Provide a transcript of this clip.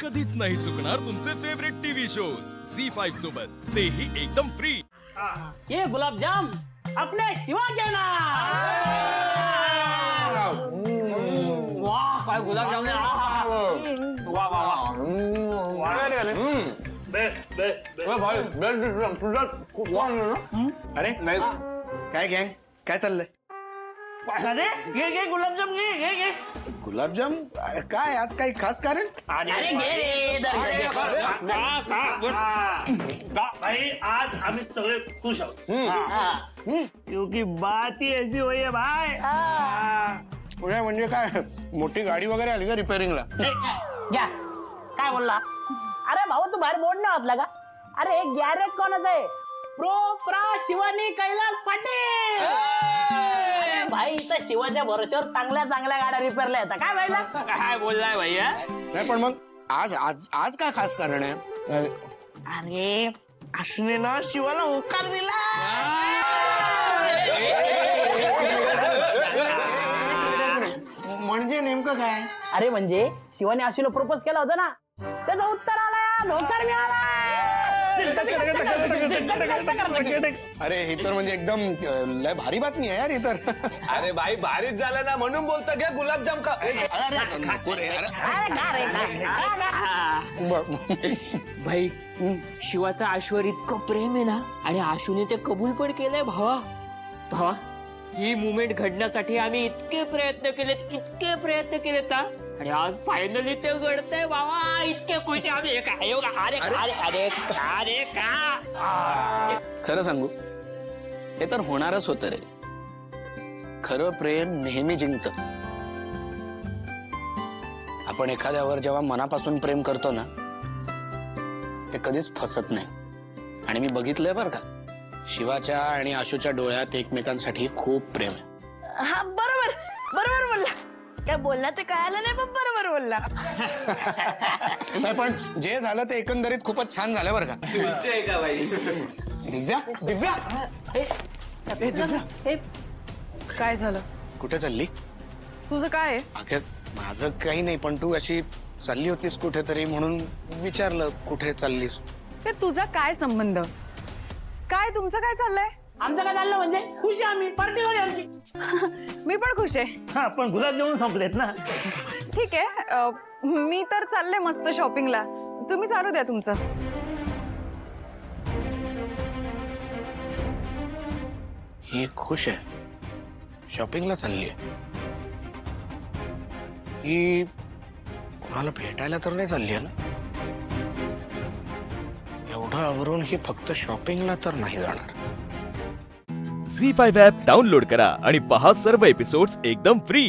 कधीच नाही चुकणार तुमचे फेवरेट टीव्ही शोज झी5 सोबत, तेही एकदम फ्री। ये गुलाबजाम अपने शिवा के नाम। वाह काय गुलाबजाम है। वाह वाह वाह अरे काय गँग काय चाललंय? अरे ये गुलाबजाम ये गुलाबजाम काय आज काही खास कारण? अरे घे रे इधर भाई आज हम सगळे खुश आहोत क्योंकि बात ही ऐसी हुई है भाई। पुढे म्हणजे काय मोठी गाडी वगैरे आली का रिपेअरिंगला? क्या काय बोलला? अरे भाऊ तू बाहेर बोर्ड नाही वाचला का? अरे हे गॅरेज कोणाचं आहे? प्रा शिवानी कैलास पाटील। अरे भाई इथं शिवाच्या भरोश्यावर चांगल्या चांगल्या गाड्या रिपेअरला येतात काय भाईला? काय बोललाय भैया? नाही पण मग आज आज आज काय खास कारण आहे? अरे अश्विने ना शिवाला होकार दिला। म्हणजे नेमकं काय? अरे म्हणजे शिवाने आशीला प्रपोज केला होता ना, त्याचं उत्तर आलं, होकार मिळाला। अरे हे तर म्हणजे एकदम लय भारी बातमी आहे यार हे तर। अरे भाई भारीच झालं ना म्हणून बोलतो घ्या गुलाबजाम का। अरे नको रे, अरे. भाई शिवाचा आशूवर इतकं प्रेम आहे ना, आणि आशूने ते कबूल पण केलंय भावा। ही मुवमेंट घडण्यासाठी आम्ही इतके प्रयत्न केलेत ना, आणि आज फायनली ते घडतंय भावा। इतके खुश आम्ही अरे का खरं सांगू हे तर होणारच होतं रे। खरं प्रेम नेहमी जिंकतं। आपण एखाद्यावर जेव्हा मनापासून प्रेम करतो ना, ते कधीच फसत नाही। आणि मी बघितलंय बरं का, शिवाच्या आणि आशूच्या डोळ्यात एकमेकांसाठी खूप प्रेम आहे। हा बरोबर बरोबर बोलला। काय बोलला ते कळालं नाही पण बरोबर बोलला। नाही पण जे झालं ते एकंदरीत खूपच छान झालं बरं का। का भाई? दिव्या दिव्या ए, दिव्या काय झालं? कुठे चालली? तुझं काय आहे? अगं माझं काही नाही, पण तू अशी चालली होतीस कुठेतरी म्हणून विचारलं कुठे चाललीस। ते तुझा काय संबंध? काय तुमचं काय चाललंय? आमचं काय चाललं म्हणजे खुश आहे आम्ही, पार्टी करूया आमची। मी पण खुश आहे। हा पण गुलाबजामुन संपलेत ना। ठीक आहे, मी तर चालले मस्त शॉपिंगला, तुम्ही चालू द्या तुमचं। ही खुश आहे, शॉपिंगला चालली आहे। ही कोणाला भेटायला तर नाही चालली आहे ना? एवढं आवरून ही फक्त शॉपिंगला तर नाही जाणार। झी5 ॲप डाउनलोड करा आणि पहा सर्व एपिसोड्स एकदम फ्री।